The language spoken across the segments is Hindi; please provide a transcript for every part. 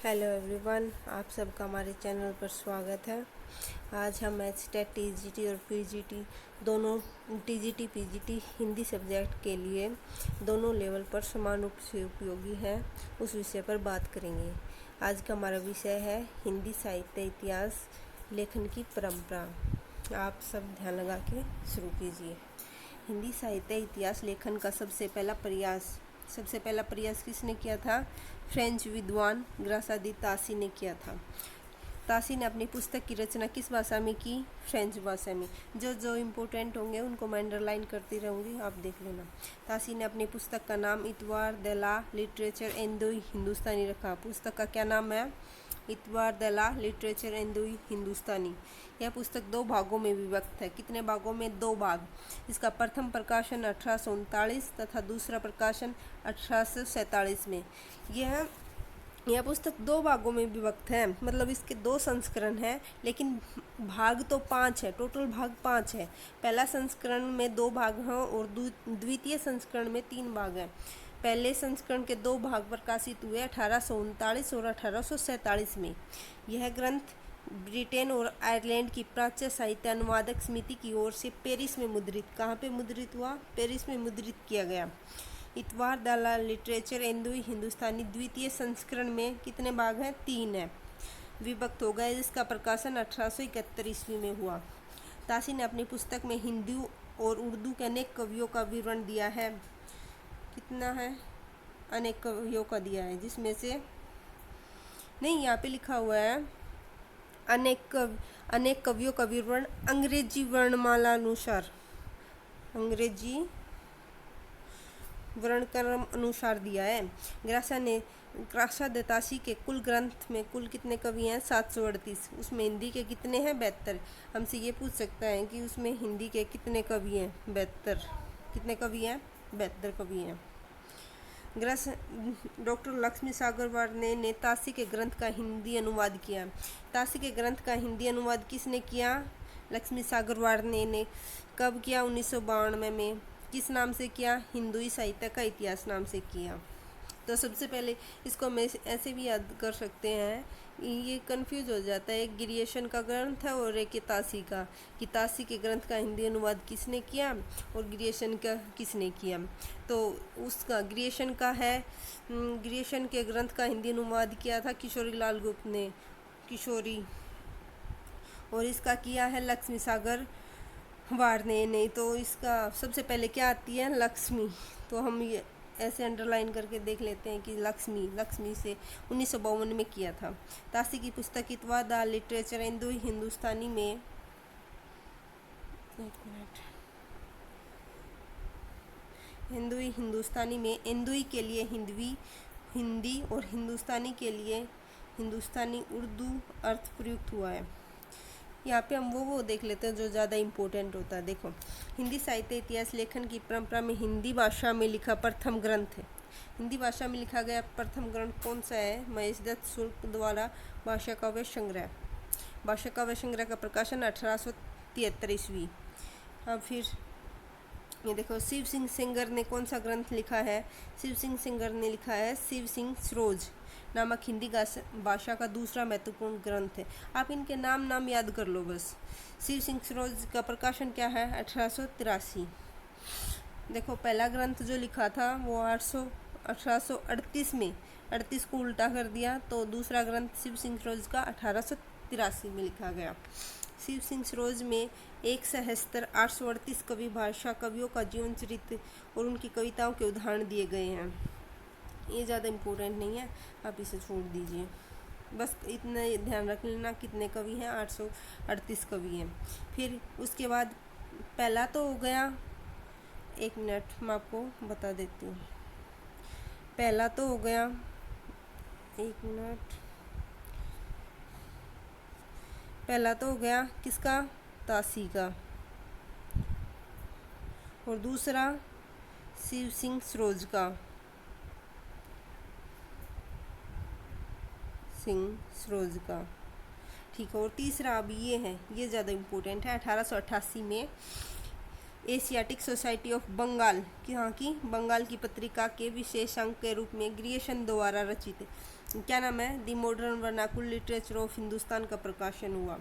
हेलो एवरीवन, आप सबका हमारे चैनल पर स्वागत है। आज हम एचटेट टीजीटी और पीजीटी दोनों टीजीटी पीजीटी हिंदी सब्जेक्ट के लिए दोनों लेवल पर समान रूप से उपयोगी है उस विषय पर बात करेंगे। आज का हमारा विषय है हिंदी साहित्य इतिहास लेखन की परंपरा। आप सब ध्यान लगा के शुरू कीजिए। हिंदी साहित्य इतिहास लेखन का सबसे पहला प्रयास किसने किया था? फ्रेंच विद्वान ग्रासा दी तासी ने किया था। तासी ने अपनी पुस्तक की रचना किस भाषा में की? फ्रेंच भाषा में। जो इम्पोर्टेंट होंगे उनको मैं अंडरलाइन करती रहूँगी, आप देख लेना। तासी ने अपनी पुस्तक का नाम इतवार द ला लिटरेचर एंड द हिंदुस्तानी रखा। पुस्तक का क्या नाम है? इतवार द ला लिटरेचर एंड द हिंदुस्तानी। यह पुस्तक 2 भागों में विभक्त है। कितने भागों में? 2 भाग। इसका प्रथम प्रकाशन 1839 तथा दूसरा प्रकाशन 1847 में। यह पुस्तक 2 भागों में विभक्त है, मतलब इसके 2 संस्करण हैं, लेकिन भाग तो 5 है। टोटल भाग 5 है। पहला संस्करण में 2 भाग हैं और द्वितीय संस्करण में 3 भाग हैं। पहले संस्करण के 2 भाग प्रकाशित हुए 1839 और 1847 में। यह ग्रंथ ब्रिटेन और आयरलैंड की प्राच्य साहित्य अनुवादक समिति की ओर से पेरिस में मुद्रित, कहाँ पे मुद्रित हुआ? पेरिस में मुद्रित किया गया। इतवार द ला लिटरेचर एंड द हिंदुस्तानी द्वितीय संस्करण में कितने भाग हैं? 3 है। विभक्त हो गया। इसका प्रकाशन 1871 ईस्वी में हुआ। तासी ने अपनी पुस्तक में हिंदी और उर्दू के अनेक कवियों का विवरण दिया है। कितना है? अनेक कवियों का दिया है, जिसमें से नहीं, यहाँ पे लिखा हुआ है अनेक कवियों का विवरण अंग्रेजी वर्णमाला अनुसार, अंग्रेजी वर्णक्रम अनुसार दिया है। ग्रासा द तासी के कुल ग्रंथ में कुल कितने कवि हैं? 738। उसमें हिंदी के कितने हैं? 72। हमसे ये पूछ सकता है कि उसमें हिंदी के कितने कवि हैं? 72। कितने कवि हैं? 72 कवि हैं। डॉक्टर लक्ष्मी सागर वर्णे ने तासी के ग्रंथ का हिंदी अनुवाद किया। तासी के ग्रंथ का हिंदी अनुवाद किसने किया? लक्ष्मी सागर वर्णे ने। कब किया? 1992 में। किस नाम से किया? हिंदुई साहित्य का इतिहास नाम से किया। तो सबसे पहले इसको हम ऐसे भी याद कर सकते हैं, ये कंफ्यूज हो जाता है। एक गिरिएशन का ग्रंथ है और एक तासी का, कि तासी के ग्रंथ का हिंदी अनुवाद किसने किया और गिरिएशन का किसने किया। तो उसका गिरिएशन का है, गिरिएशन के ग्रंथ का हिंदी अनुवाद किया था किशोरी लाल गुप्त ने, किशोरी, और इसका किया है लक्ष्मी सागर वर्णे ने। तो इसका सबसे पहले क्या आती है? लक्ष्मी। तो हम ये ऐसे अंडरलाइन करके देख लेते हैं कि लक्ष्मी से 1952 में किया था। तासी की पुस्तक इतवार द लिटरेचर एंड द हिंदुस्तानी में, हिंदुस्तानी में हिंदुई के लिए हिंदी और हिंदुस्तानी के लिए हिंदुस्तानी उर्दू अर्थ प्रयुक्त हुआ है। यहाँ पे हम वो देख लेते हैं जो ज़्यादा इम्पोर्टेंट होता है। देखो, हिंदी साहित्य इतिहास लेखन की परंपरा में हिंदी भाषा में लिखा प्रथम ग्रंथ है। हिंदी भाषा में लिखा गया प्रथम ग्रंथ कौन सा है? महेश दत्त शुक्ल द्वारा भाषा काव्य संग्रह। भाषा काव्य संग्रह का प्रकाशन 1873 ईस्वी। अब फिर ये देखो, शिव सिंह सेंगर ने कौन सा ग्रंथ लिखा है? शिव सिंह सेंगर ने लिखा है शिव सिंह सरोज नामक हिंदी भाषा का दूसरा महत्वपूर्ण ग्रंथ है। आप इनके नाम याद कर लो बस। शिव सिंह सरोज का प्रकाशन क्या है? 1883। देखो, पहला ग्रंथ जो लिखा था वो 1838 में, 38 को उल्टा कर दिया, तो दूसरा ग्रंथ शिव सिंह सरोज का 1883 में लिखा गया। शिव सिंह सरोज में 1,838 कवि भाषा कवियों का जीवन चरित्र और उनकी कविताओं के उदाहरण दिए गए हैं। ये ज़्यादा इम्पोर्टेंट नहीं है, आप इसे छोड़ दीजिए। बस इतना ध्यान रख लेना कितने कवि हैं? 838 कवि हैं। फिर उसके बाद पहला तो हो गया, 1 मिनट मैं आपको बता देती हूँ। पहला तो हो गया, 1 मिनट, पहला तो हो गया किसका? तासी का। और दूसरा शिव सिंह सरोज का, ठीक है। और तीसरा अब ये है, ये ज़्यादा इम्पोर्टेंट है। 1888 में एशियाटिक सोसाइटी ऑफ बंगाल की, यहाँ की बंगाल की पत्रिका के विशेषांक के रूप में ग्रियर्सन द्वारा रचित क्या नाम है, the modern vernacular literature of Hindustan का प्रकाशन हुआ।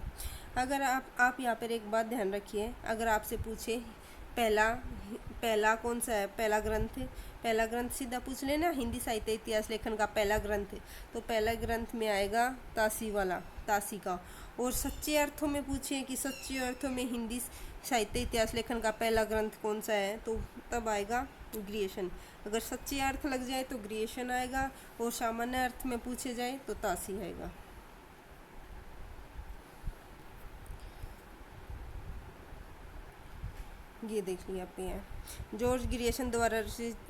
अगर आप यहाँ पर एक बात ध्यान रखिए, अगर आपसे पूछे पहला कौन सा है, पहला ग्रंथ सीधा पूछ लेना, हिंदी साहित्य इतिहास लेखन का पहला ग्रंथ, तो पहला ग्रंथ में आएगा तासी का। और सच्चे अर्थों में पूछे कि सच्चे अर्थों में हिंदी साहित्य इतिहास लेखन का पहला ग्रंथ कौन सा है, तो तब आएगा ग्रियर्सन। अगर सच्चे अर्थ लग जाए तो ग्रियर्सन आएगा, और सामान्य अर्थ में पूछे जाए तो तासी आएगा। ये देख लिया आप यहाँ, जॉर्ज ग्रियर्सन द्वारा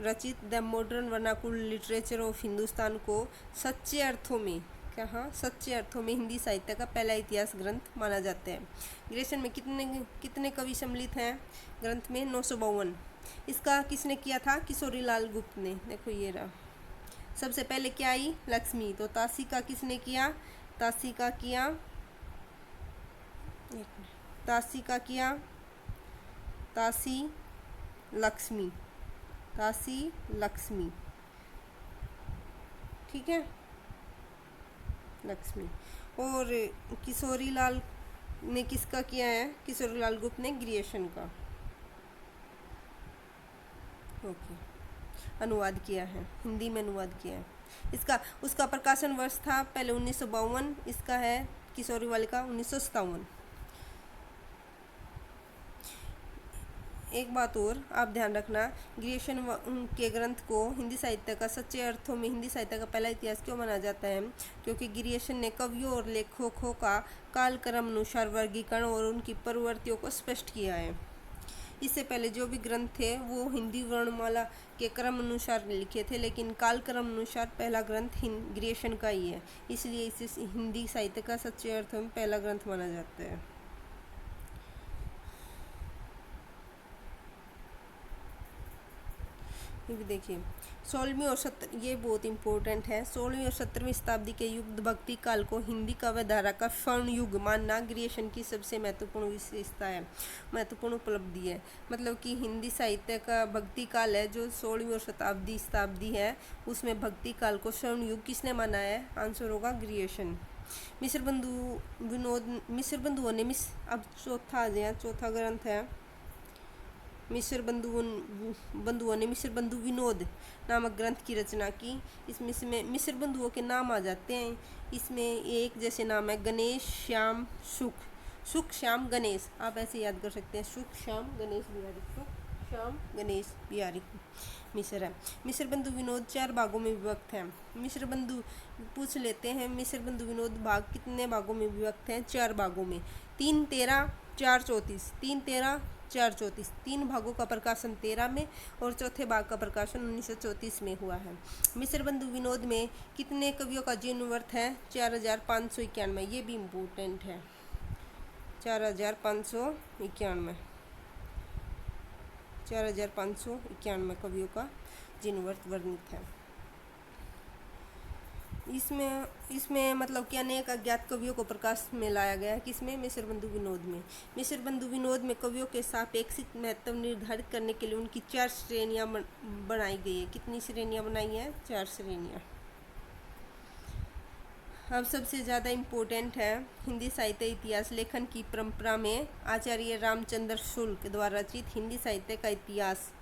रचित the modern vernacular literature of Hindustan को सच्चे अर्थों में सच्चे अर्थों में हिंदी साहित्य का पहला इतिहास ग्रंथ माना जाता है। ग्रियर्सन में कितने कवि सम्मिलित हैं ग्रंथ में? 952। इसका किसने किया था? किशोरी लाल गुप्त ने। देखो ये रहा। सबसे पहले क्या आई? लक्ष्मी। तो तासी का किसने किया? तासी का किया तासी लक्ष्मी, ठीक है, लक्ष्मी। और किशोरी लाल ने किसका किया है? किशोरी लाल गुप्त ने ग्रियर्सन का अनुवाद किया है, हिंदी में अनुवाद किया है। उसका प्रकाशन वर्ष था पहले 1952, इसका है किशोरी वाले का 1957। एक बात और आप ध्यान रखना, ग्रियर्सन के ग्रंथ को हिंदी साहित्य का सच्चे अर्थों में हिंदी साहित्य का पहला इतिहास क्यों माना जाता है? क्योंकि ग्रियर्सन ने कवियों और लेखकों का कालक्रम अनुसार वर्गीकरण और उनकी प्रवृत्तियों को स्पष्ट किया है। इससे पहले जो भी ग्रंथ थे वो हिंदी वर्णमाला के क्रम अनुसार लिखे थे, लेकिन कालक्रम अनुसार पहला ग्रंथ ग्रियर्सन का ही है, इसलिए इसे हिंदी साहित्य का सच्चे अर्थों में पहला ग्रंथ माना जाता है। ये भी देखिए, 16वीं और 17, ये बहुत इंपॉर्टेंट है। 16वीं और 17वीं शताब्दी के युग भक्ति काल को हिंदी काव्य धारा का स्वर्ण युग मानना ग्रियर्सन की सबसे महत्वपूर्ण विशेषता है, महत्वपूर्ण उपलब्धि है। मतलब कि हिंदी साहित्य का भक्ति काल है जो 16वीं और शताब्दी है, उसमें भक्ति काल को स्वर्ण युग किसने माना है? आंसर होगा ग्रियर्सन। मिस्र बंधुओं ने अब चौथा आ गया, चौथा ग्रंथ है मिस्र बंधुओं ने मिस्र बंधु विनोद नामक ग्रंथ की रचना की। इसमें मिस्र बंधुओं के नाम आ जाते हैं। इसमें एक जैसे नाम है गणेश, श्याम, सुख, श्याम, गणेश, आप ऐसे याद कर सकते हैं, सुख, श्याम, गणेश बिहारी मिस्र है। मिस्र बंधु विनोद 4 भागों में विभक्त है। मिस्र बंधु पूछ लेते हैं, मिस्र बंधु विनोद भाग कितने भागों में विभक्त हैं? 4 भागों में, 3, 13, 4, 34, 3, 13, 4, 34। 3 भागों का प्रकाशन 13 में और चौथे भाग का प्रकाशन 1934 में हुआ है। मिस्र बंधु विनोद में कितने कवियों का जीवन वर्ष है? 4591। ये भी इम्पोर्टेंट है, 4591 कवियों का जीवन वर्ष वर्णित है। इसमें मतलब कि अनेक अज्ञात कवियों को प्रकाश में लाया गया है। किसमें? मिस्र बंधु विनोद में। मिस्र बंधु विनोद में कवियों के सापेक्षिक महत्व निर्धारित करने के लिए उनकी 4 श्रेणियां बनाई गई है। कितनी श्रेणियां बनाई हैं? 4 श्रेणियां। अब सबसे ज़्यादा इम्पोर्टेंट है हिंदी साहित्य इतिहास लेखन की परंपरा में आचार्य रामचंद्र शुक्ल द्वारा रचित हिंदी साहित्य का इतिहास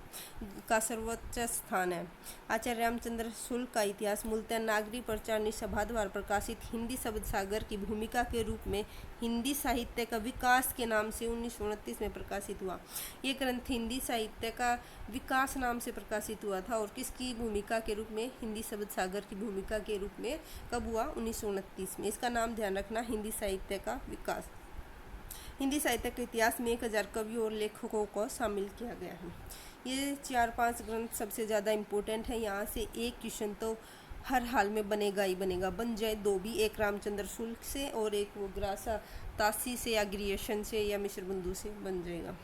का सर्वोच्च स्थान है। आचार्य रामचंद्र शुक्ल का इतिहास मूलतः नागरी प्रचार सभा द्वारा प्रकाशित हिंदी शब्द सागर की भूमिका के रूप में हिंदी साहित्य का विकास के नाम से 1929 में प्रकाशित हुआ। ये ग्रंथ हिंदी साहित्य का विकास नाम से प्रकाशित हुआ था और किसकी भूमिका के रूप में? हिंदी शब्द सागर की भूमिका के रूप में। कब हुआ? 1929 में। इसका नाम ध्यान रखना, हिंदी साहित्य का विकास। हिंदी साहित्य के इतिहास में 1000 कवियों और लेखकों को शामिल किया गया है। ये 4-5 ग्रंथ सबसे ज़्यादा इम्पोर्टेंट है। यहाँ से एक क्वेश्चन तो हर हाल में बनेगा ही बनेगा, बन जाए 2 भी, एक रामचंद्र शुक्ल से और एक वो ग्रासा तासी से या ग्रियर्सन से या मिस्र बंधु से बन जाएगा।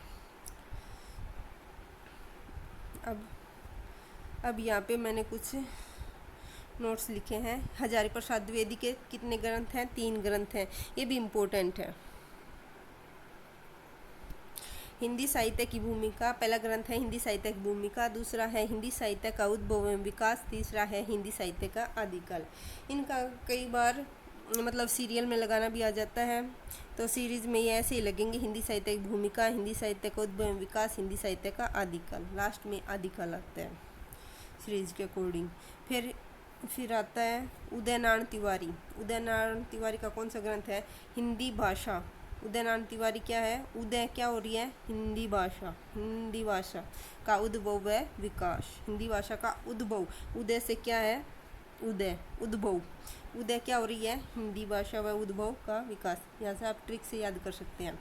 अब यहाँ पे मैंने कुछ नोट्स लिखे हैं। हजारी प्रसाद द्विवेदी के कितने ग्रंथ हैं? 3 ग्रंथ हैं, ये भी इम्पोर्टेंट है। हिंदी साहित्य की भूमिका, पहला ग्रंथ है हिंदी साहित्य की भूमिका, दूसरा है हिंदी साहित्य का उद्भव एवं विकास, तीसरा है हिंदी साहित्य का आदिकाल। इनका कई बार मतलब सीरियल में लगाना भी आ जाता है, तो सीरीज में ये ऐसे ही लगेंगे, हिंदी साहित्य की भूमिका, हिंदी साहित्य का उद्भव एवं विकास, हिंदी साहित्य का आदिकाल, लास्ट में आदिकाल आता है सीरीज के अकॉर्डिंग। फिर आता है उदयनारायण तिवारी। उदयनारायण तिवारी का कौन सा ग्रंथ है? हिंदी भाषा। उदयनारायण तिवारी क्या है? उदय क्या हो रही है? हिंदी भाषा। हिंदी भाषा का उद्भव व विकास। हिंदी भाषा का उद्भव, उदय से क्या है? उदय, उद्भव। उदय क्या हो रही है? हिंदी भाषा व उद्भव का विकास। यहाँ से आप ट्रिक से याद कर सकते हैं।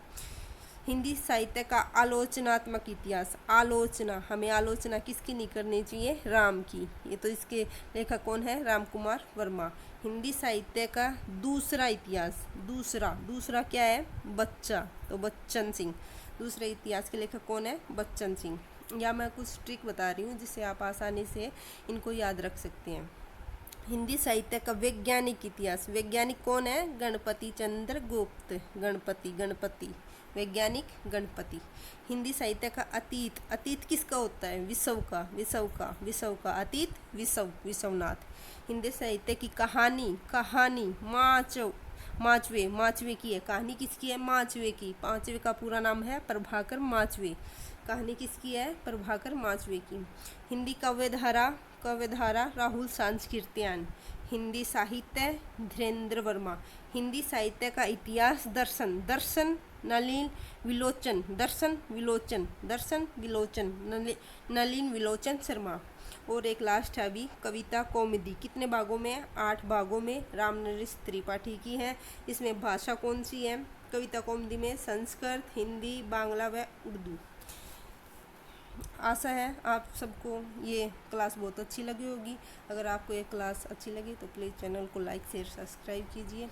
हिंदी साहित्य का आलोचनात्मक इतिहास। आलोचना, हमें आलोचना किसकी नहीं करनी चाहिए? राम की। ये तो इसके लेखक कौन है? राम कुमार वर्मा। हिंदी साहित्य का दूसरा इतिहास। दूसरा क्या है? बच्चा, तो बच्चन सिंह। दूसरे इतिहास के लेखक कौन है? बच्चन सिंह। या मैं कुछ ट्रिक बता रही हूँ जिससे आप आसानी से इनको याद रख सकते हैं। हिंदी साहित्य का वैज्ञानिक इतिहास। वैज्ञानिक कौन है? गणपति चंद्र गुप्त। गणपति वैज्ञानिक गणपति। हिंदी साहित्य का अतीत। अतीत किसका होता है? विश्व का अतीत विश्वनाथ। हिंदी साहित्य की कहानी माचवे की है। कहानी किसकी है? माचवे की। माचवे का पूरा नाम है प्रभाकर माचवे। कहानी किसकी है? प्रभाकर माचवे की। हिंदी काव्यधारा राहुल सांस्कृत्यायन। हिंदी साहित्य धीरेन्द्र वर्मा। हिंदी साहित्य का इतिहास दर्शन नलिन विलोचन शर्मा। और एक लास्ट है अभी कविता कौमुदी। कितने भागों में है? 8 भागों में। रामनरेश त्रिपाठी की है। इसमें भाषा कौन सी है? कविता कौमुदी में संस्कृत, हिंदी, बांग्ला व उर्दू। आशा है आप सबको ये क्लास बहुत अच्छी लगी होगी। अगर आपको ये क्लास अच्छी लगी तो प्लीज़ चैनल को लाइक शेयर सब्सक्राइब कीजिए।